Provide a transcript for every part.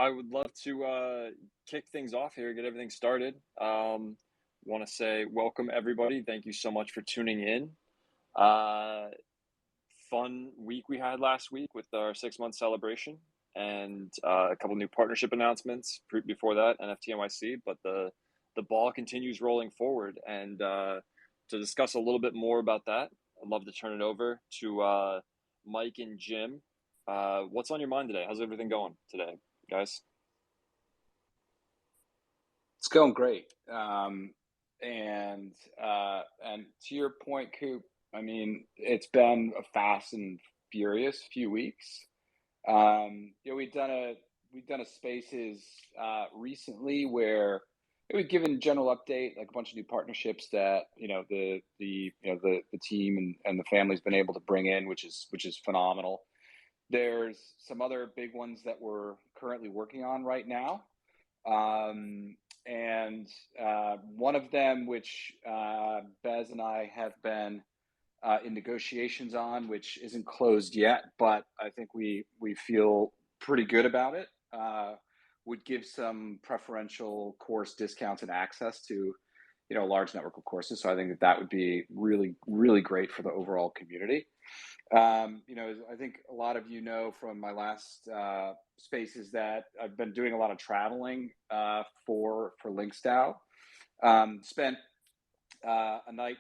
I would love to kick things off here, get everything started. Want to say welcome everybody. Thank you so much for tuning in. Uh, Fun week we had last week with our 6 month celebration and a couple new partnership announcements before that, NFT NYC. But the ball continues rolling forward, and to discuss a little bit more about that, I'd love to turn it over to Mike and Jim. What's on your mind today? How's everything going today, guys? It's going great. And to your point, Coop, I mean, it's been a fast and furious few weeks. We've done a spaces recently where we've given general update, like a bunch of new partnerships that the team and the family's been able to bring in, which is phenomenal. There's some other big ones that we're currently working on right now. And one of them, which Bez and I have been in negotiations on, which isn't closed yet, but I think we feel pretty good about it, would give some preferential course discounts and access to, a large network of courses. So I think that would be really, really great for the overall community. I think a lot of from my last spaces that I've been doing a lot of traveling for LinksDAO. Spent a night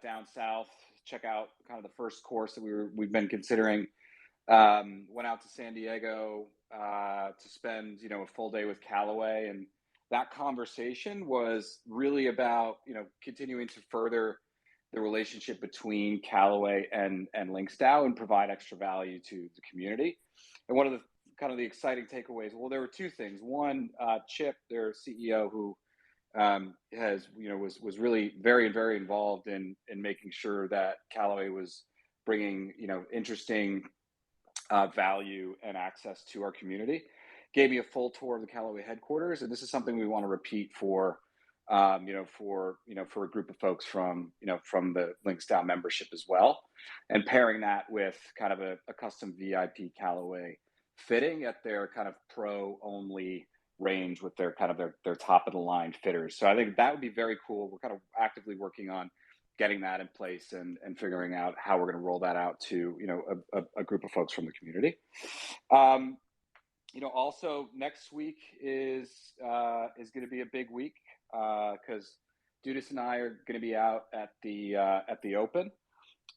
down south, check out kind of the first course that we've been considering. Went out to San Diego to spend a full day with Callaway, and that conversation was really about continuing to further the relationship between Callaway and LinksDAO and provide extra value to the community. And one of the kind of the exciting takeaways, well, there were two things. One, Chip, their CEO, who was really very, very involved in making sure that Callaway was bringing, interesting value and access to our community, gave me a full tour of the Callaway headquarters. And this is something we want to repeat for a group of folks from the LinksDAO membership as well, and pairing that with kind of a custom VIP Callaway fitting at their kind of pro only range with their kind of their top of the line fitters. So I think that would be very cool. We're kind of actively working on getting that in place and figuring out how we're going to roll that out to a group of folks from the community. Also next week is going to be a big week because Dudis and I are going to be out at the Open,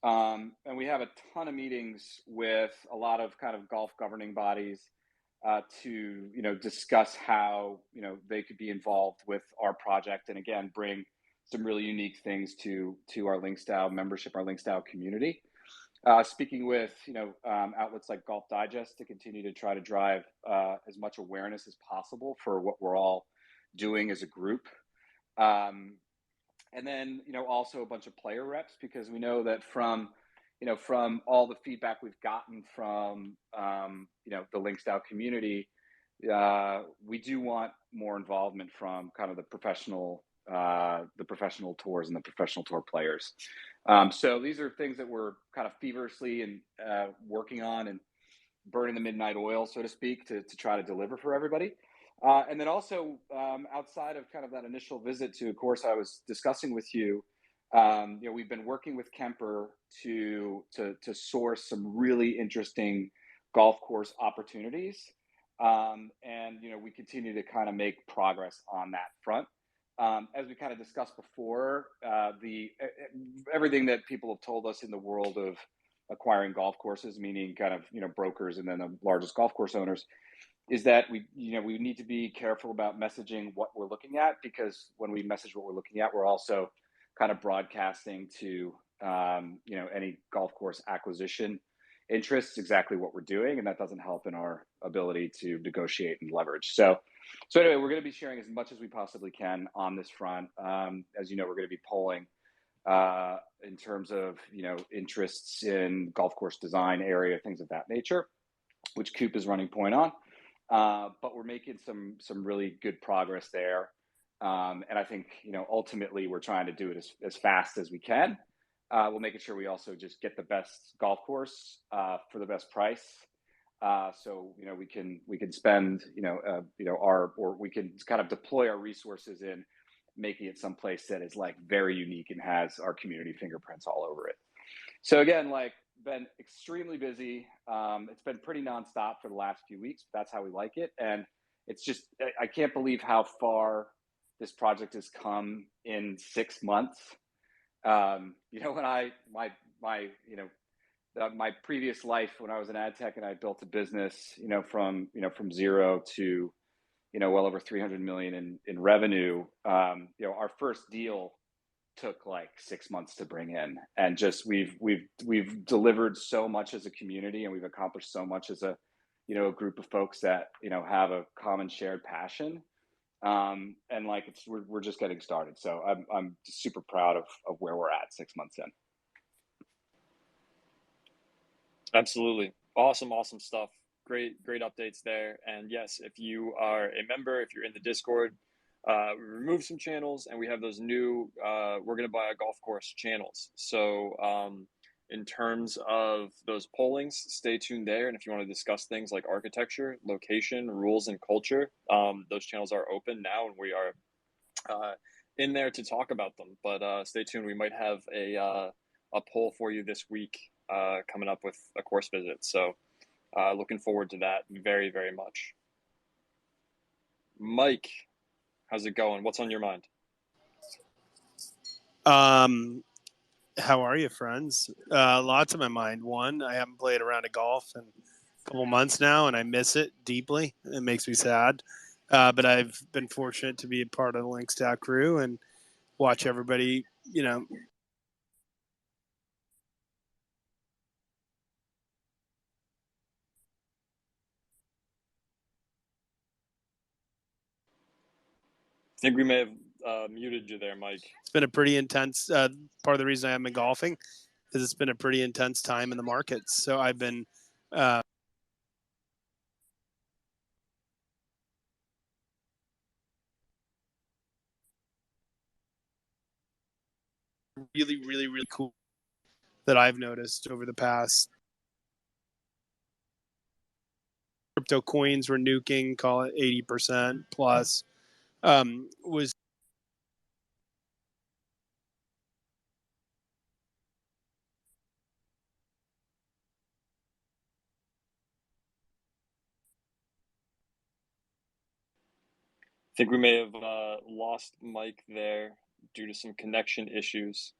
and we have a ton of meetings with a lot of kind of golf governing bodies to discuss how they could be involved with our project, and again bring some really unique things to our LinksDAO membership, our LinksDAO community. Speaking with outlets like Golf Digest to continue to try to drive as much awareness as possible for what we're all doing as a group. And then, also a bunch of player reps, because we know that from all the feedback we've gotten from, the LinksDAO community, we do want more involvement from kind of the professional tours and the professional tour players. So these are things that we're kind of feverishly and working on and burning the midnight oil, so to speak, to try to deliver for everybody. And then also outside of kind of that initial visit to a course I was discussing with you, we've been working with Kemper to source some really interesting golf course opportunities. And we continue to kind of make progress on that front. As we kind of discussed before, everything that people have told us in the world of acquiring golf courses, meaning kind of brokers and then the largest golf course owners, is that we need to be careful about messaging what we're looking at, because when we message what we're looking at, we're also kind of broadcasting to any golf course acquisition interests exactly what we're doing, and that doesn't help in our ability to negotiate and leverage. So anyway, we're going to be sharing as much as we possibly can on this front. As you know, we're going to be polling in terms of interests in golf course design area, things of that nature, which Coop is running point on. But we're making some really good progress there. And I think, ultimately we're trying to do it as fast as we can. We're making sure we also just get the best golf course for the best price. So we can spend our or we can kind of deploy our resources in making it someplace that is like very unique and has our community fingerprints all over it. So again, like been extremely busy. It's been pretty nonstop for the last few weeks, but that's how we like it. And it's just I can't believe how far this project has come in 6 months. When my previous life when I was in ad tech and I built a business, from zero to well over 300 million in revenue. Our first deal took like 6 months to bring in, and just we've delivered so much as a community, and we've accomplished so much as a group of folks that have a common shared passion. And like we're just getting started. So I'm super proud of where we're at 6 months in. Absolutely. Awesome stuff. Great updates there. And yes, if you are a member, if you're in the Discord, we removed some channels and we have those new we're going to buy a golf course channels. So in terms of those pollings, stay tuned there. And if you want to discuss things like architecture, location, rules, and culture, those channels are open now, and we are in there to talk about them. But stay tuned. We might have a poll for you this week coming up with a course visit. So looking forward to that very, very much. Mike, how's it going? What's on your mind? How are you, friends? Lots on my mind. One, I haven't played a round of golf in a couple months now, and I miss it deeply. It makes me sad. But I've been fortunate to be a part of the LinksDAO crew and watch everybody, I think we may have muted you there, Mike. It's been a pretty intense part of the reason I haven't been golfing is it's been a pretty intense time in the markets. So I've been really, really, really cool that I've noticed over the past. Crypto coins were nuking, call it 80% plus. Was I think we may have lost Mike there due to some connection issues.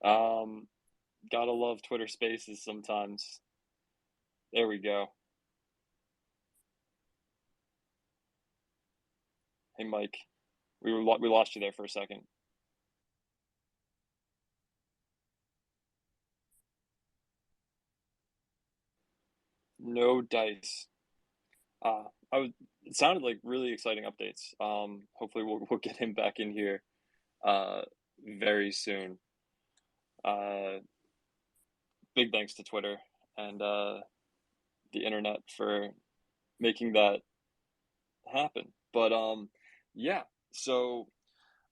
Gotta love Twitter Spaces sometimes. There we go. Hey, Mike, we lost you there for a second. No dice. It sounded like really exciting updates. Hopefully we'll get him back in here very soon. Big thanks to Twitter and the internet for making that happen. But yeah, so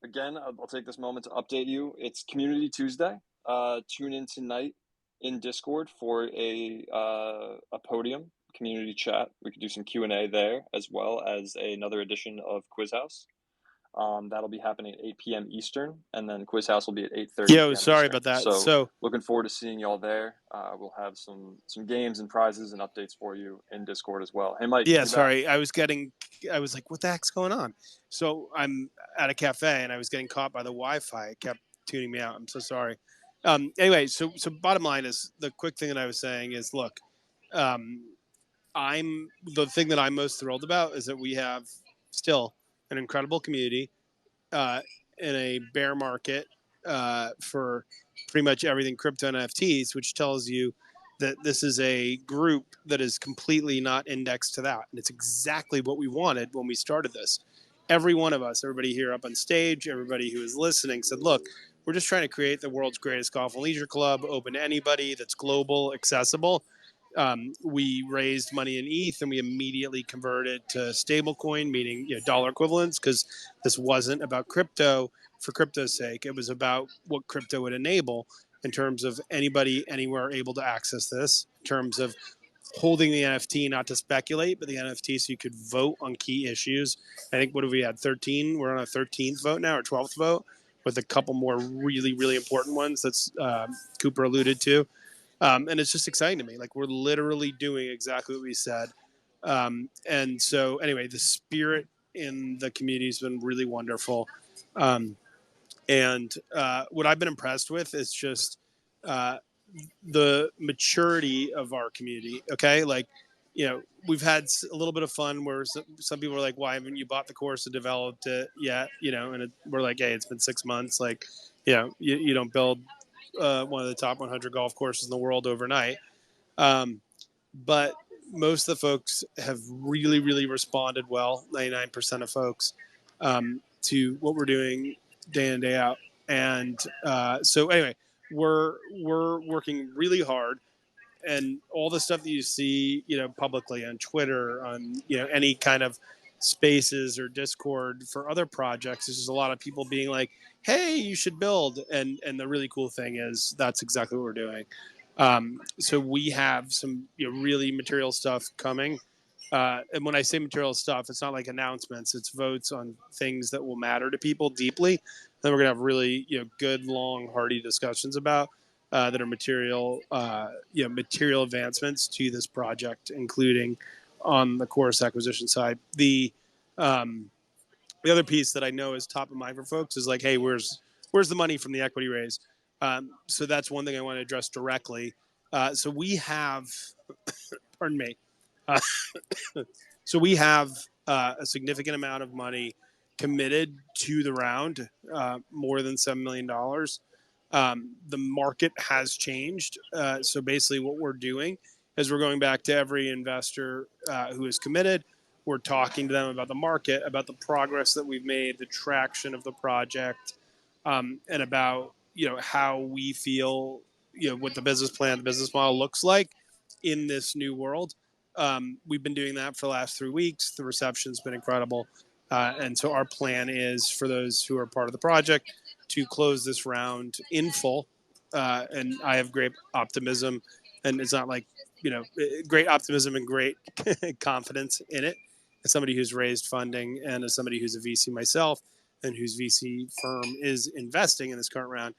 again, I'll take this moment to update you. It's Community Tuesday. Tune in tonight in Discord for a podium community chat. We could do some Q&A there, as well as another edition of Quiz House. That'll be happening at 8 p.m. Eastern, and then Quiz House will be at 8:30 p.m. sorry Eastern. about that. So looking forward to seeing y'all there. We'll have some games and prizes and updates for you in Discord as well. Hey, Mike. Yeah, sorry. I was like, what the heck's going on? So I'm at a cafe and I was getting caught by the Wi-Fi. It kept tuning me out. I'm so sorry. Anyway, so bottom line is the quick thing that I was saying is, look, the thing that I'm most thrilled about is that we have still an incredible community in a bear market for pretty much everything crypto NFTs, which tells you that this is a group that is completely not indexed to that. And it's exactly what we wanted when we started this. Every one of us, everybody here up on stage, everybody who is listening said, look, we're just trying to create the world's greatest golf and leisure club, open to anybody, that's global, accessible. We raised money in ETH and we immediately converted to stablecoin, meaning dollar equivalents, because this wasn't about crypto for crypto's sake. It was about what crypto would enable in terms of anybody, anywhere able to access this, in terms of holding the NFT not to speculate, but the NFT so you could vote on key issues. I think, what have we had, 13? We're on a 13th vote now, or 12th vote, with a couple more really, really important ones that's Cooper alluded to. And it's just exciting to me. Like, we're literally doing exactly what we said. And so anyway, the spirit in the community has been really wonderful. And what I've been impressed with is just the maturity of our community. Okay. Like, we've had a little bit of fun where some people are like, why haven't you bought the course and developed it yet? And we're like, hey, it's been 6 months. Like, you don't build one of the top 100 golf courses in the world overnight. But most of the folks have really, really responded well, 99% of folks, to what we're doing day in, day out. And so anyway, we're working really hard, and all the stuff that you see, publicly on Twitter, on, any kind of spaces or Discord for other projects, there's just a lot of people being like, hey, you should build. And the really cool thing is that's exactly what we're doing. So we have some really material stuff coming. And when I say material stuff, it's not like announcements, it's votes on things that will matter to people deeply. Then we're going to have really good, long, hearty discussions about that are material advancements to this project, including on the course acquisition side. The other piece that I know is top of mind for folks is like, hey, where's the money from the equity raise? So that's one thing I want to address directly. So we have, pardon me. So we have a significant amount of money committed to the round, more than $7 million. The market has changed. So basically what we're doing is we're going back to every investor who is committed. We're talking to them about the market, about the progress that we've made, the traction of the project, and about how we feel, what the business plan, the business model looks like in this new world. We've been doing that for the last 3 weeks. The reception's been incredible. And so our plan is for those who are part of the project to close this round in full. And I have great optimism, and it's not like, great optimism and great confidence in it. As somebody who's raised funding, and as somebody who's a VC myself, and whose VC firm is investing in this current round,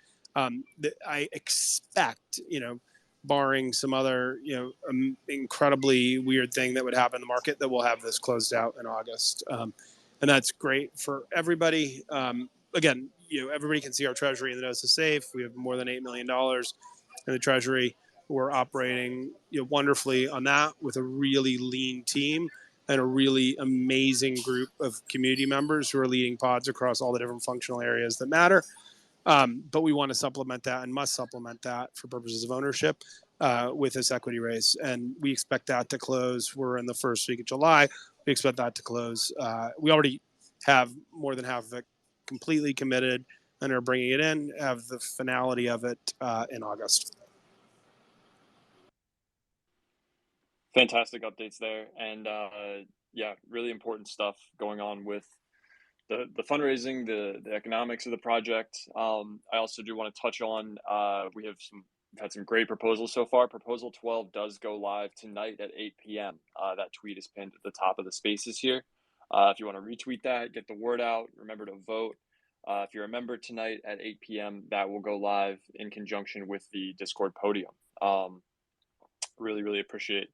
I expect, barring some other, incredibly weird thing that would happen in the market, that we'll have this closed out in August. And that's great for everybody. Again, everybody can see our treasury, and the notes is safe. We have more than $8 million in the treasury. We're operating wonderfully on that with a really lean team and a really amazing group of community members who are leading pods across all the different functional areas that matter. But we want to supplement that, and must supplement that for purposes of ownership with this equity raise. And we expect that to close. We're in the first week of July. We expect that to close. We already have more than half of it completely committed and are bringing it in, have the finality of it in August. Fantastic updates there. And yeah, really important stuff going on with the fundraising, the economics of the project. I also do want to touch on, we've had some great proposals so far. Proposal 12 does go live tonight at 8 p.m. That tweet is pinned at the top of the spaces here. If you want to retweet that, get the word out, remember to vote. If you're a member tonight at 8 p.m., that will go live in conjunction with the Discord podium. Really, really appreciate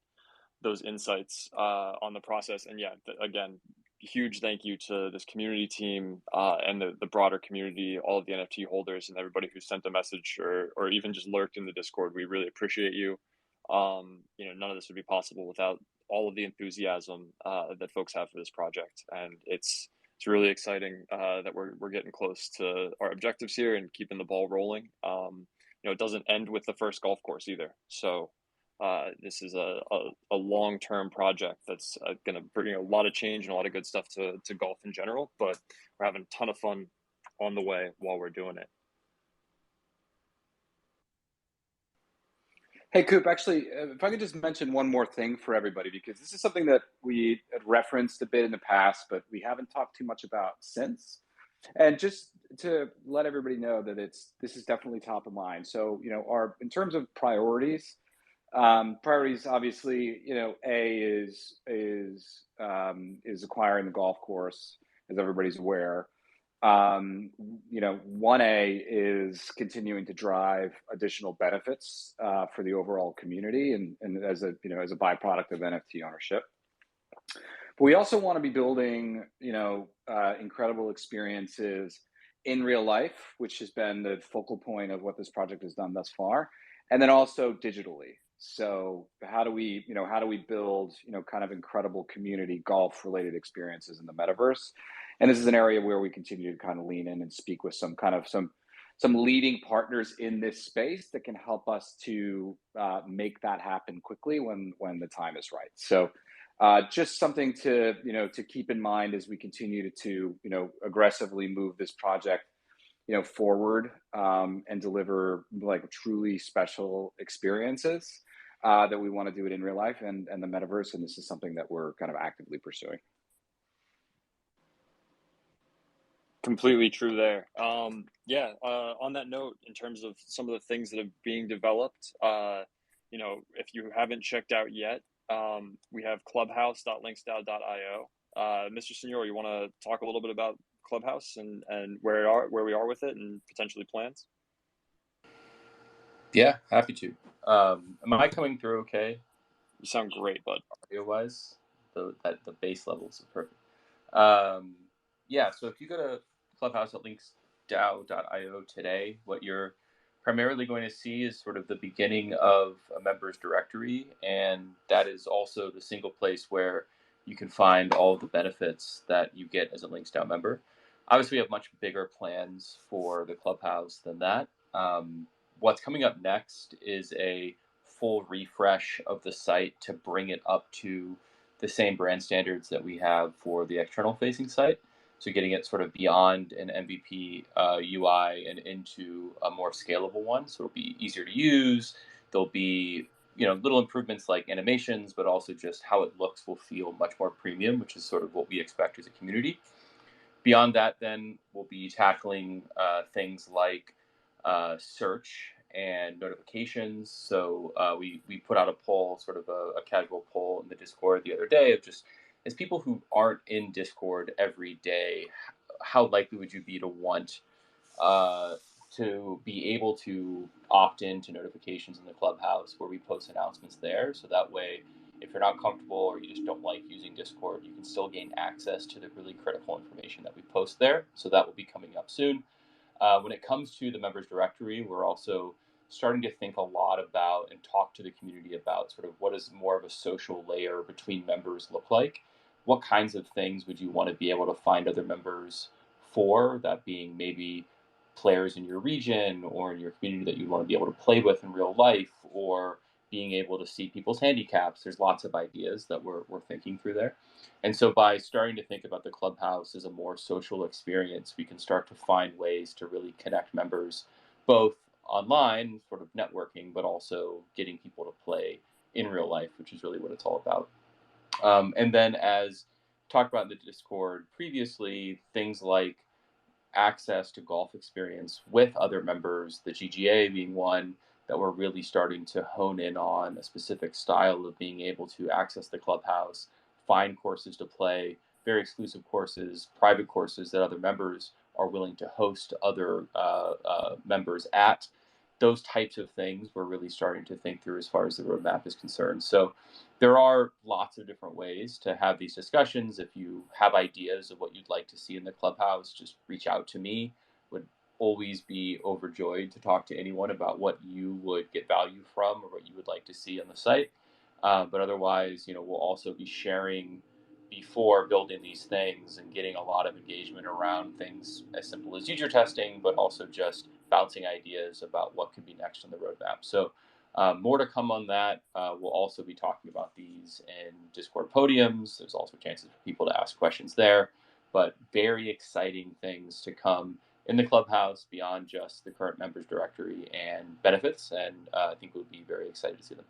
those insights on the process. And yeah, again, huge thank you to this community team and the broader community, all of the NFT holders, and everybody who sent a message or even just lurked in the Discord. We really appreciate you. None of this would be possible without all of the enthusiasm that folks have for this project, and it's really exciting that we're getting close to our objectives here and keeping the ball rolling. It doesn't end with the first golf course either, so this is a long-term project that's going to bring a lot of change and a lot of good stuff to golf in general, but we're having a ton of fun on the way while we're doing it. Hey, Coop, actually, if I could just mention one more thing for everybody, because this is something that we had referenced a bit in the past, but we haven't talked too much about since. And just to let everybody know that this is definitely top of mind. So, in terms of priorities, Priorities, obviously, A is acquiring the golf course, as everybody's aware. 1A is continuing to drive additional benefits for the overall community and as a byproduct of NFT ownership. But we also want to be building, incredible experiences in real life, which has been the focal point of what this project has done thus far, and then also digitally. So how do we build, kind of incredible community golf related experiences in the metaverse? And this is an area where we continue to kind of lean in and speak with some leading partners in this space that can help us to make that happen quickly when the time is right. So just something to keep in mind as we continue to aggressively move this project forward and deliver like truly special experiences that we want to do it in real life and the metaverse. And this is something that we're kind of actively pursuing. Completely true there. On that note, in terms of some of the things that are being developed, if you haven't checked out yet, we have clubhouse.linksdao.io. Mr. Senor, you want to talk a little bit about Clubhouse and where we are with it and potentially plans? Yeah, happy to. Am I coming through okay? You sound great, bud. Audio-wise, the base levels are perfect. So if you go to Clubhouse at LinksDAO.io today, what you're primarily going to see is sort of the beginning of a members directory, and that is also the single place where you can find all of the benefits that you get as a LinksDAO member. Obviously, we have much bigger plans for the Clubhouse than that. What's coming up next is a full refresh of the site to bring it up to the same brand standards that we have for the external facing site. So getting it sort of beyond an MVP UI and into a more scalable one. So it'll be easier to use. There'll be, little improvements like animations, but also just how it looks will feel much more premium, which is sort of what we expect as a community. Beyond that, then we'll be tackling things like search and notifications. So we put out a poll, sort of a casual poll in the Discord the other day of just, as people who aren't in Discord every day, how likely would you be to want to be able to opt into notifications in the Clubhouse where we post announcements there? So that way, if you're not comfortable or you just don't like using Discord, you can still gain access to the really critical information that we post there. So that will be coming up soon. When it comes to the members directory, we're also starting to think a lot about and talk to the community about sort of what does more of a social layer between members look like? What kinds of things would you want to be able to find other members for, that being maybe players in your region or in your community that you want to be able to play with in real life, or being able to see people's handicaps. There's lots of ideas that we're thinking through there. And so by starting to think about the Clubhouse as a more social experience, we can start to find ways to really connect members, both online, sort of networking, but also getting people to play in real life, which is really what it's all about. And then, as talked about in the Discord previously, things like access to golf experience with other members, the GGA being one that we're really starting to hone in on, a specific style of being able to access the Clubhouse, find courses to play, very exclusive courses, private courses that other members are willing to host other members at. Those types of things we're really starting to think through as far as the roadmap is concerned. So there are lots of different ways to have these discussions. If you have ideas of what you'd like to see in the Clubhouse, just reach out to me. Would always be overjoyed to talk to anyone about what you would get value from or what you would like to see on the site. But otherwise, we'll also be sharing before building these things and getting a lot of engagement around things as simple as user testing, but also just bouncing ideas about what could be next on the roadmap. So more to come on that. We'll also be talking about these in Discord podiums. There's also chances for people to ask questions there, but very exciting things to come in the Clubhouse beyond just the current members directory and benefits. And I think we'll be very excited to see them.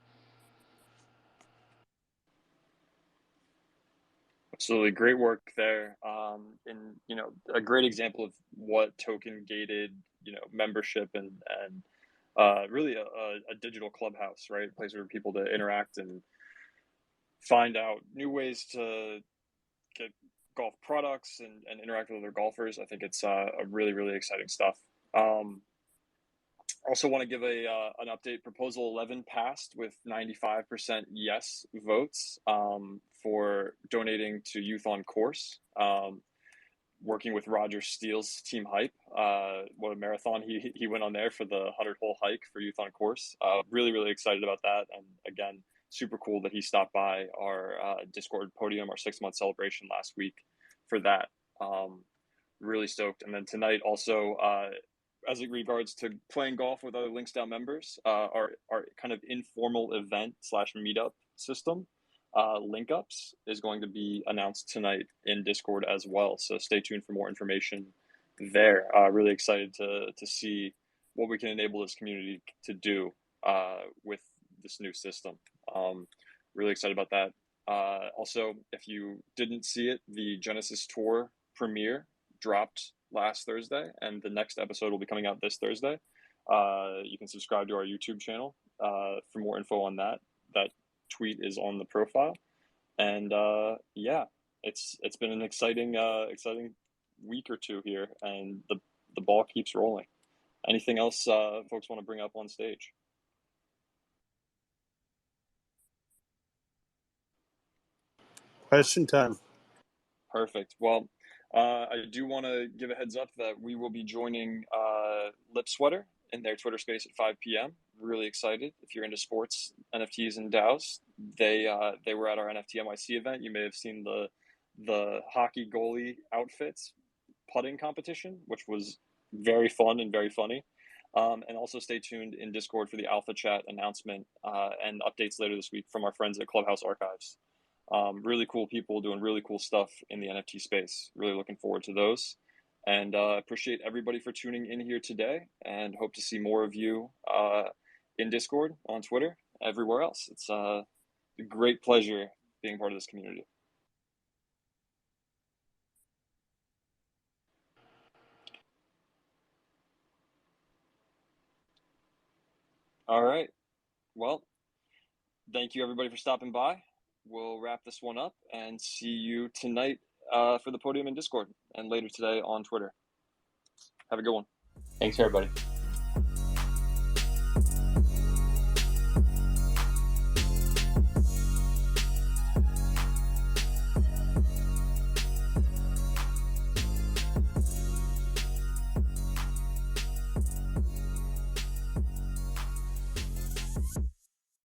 Absolutely, great work there, and a great example of what token gated membership and really a digital clubhouse, right? A place for people to interact and find out new ways to get golf products and interact with other golfers. I think it's a really, really exciting stuff. Also want to give an update. Proposal 11 passed with 95% yes votes for donating to Youth on Course. Working with Roger Steele's Team Hype. What a marathon he went on there for the 100-hole hike for Youth on Course. Really, really excited about that. And again, super cool that he stopped by our Discord podium, our 6-month celebration last week for that. Really stoked. And then tonight also, as it regards to playing golf with other LinksDAO members, our kind of informal event / meetup system, link ups, is going to be announced tonight in Discord as well. So stay tuned for more information there. Really excited to see what we can enable this community to do with this new system. Really excited about that. Also, if you didn't see it, the Genesis Tour premiere dropped last Thursday, and the next episode will be coming out this Thursday. You can subscribe to our YouTube channel for more info on that. That tweet is on the profile. And yeah, it's been an exciting week or two here, and the ball keeps rolling. Anything else folks want to bring up on stage? Question time. Perfect. Well, I do want to give a heads up that we will be joining Lip Sweater in their Twitter space at 5 p.m. Really excited. If you're into sports, NFTs, and DAOs, they were at our NFT NYC event. You may have seen the hockey goalie outfits putting competition, which was very fun and very funny. And also stay tuned in Discord for the Alpha Chat announcement and updates later this week from our friends at Clubhouse Archives. Really cool people doing really cool stuff in the NFT space. Really looking forward to those. And appreciate everybody for tuning in here today, and hope to see more of you in Discord, on Twitter, everywhere else. It's a great pleasure being part of this community. All right. Well, thank you everybody for stopping by. We'll wrap this one up and see you tonight for the podium in Discord, and later today on Twitter. Have a good one. Thanks, everybody.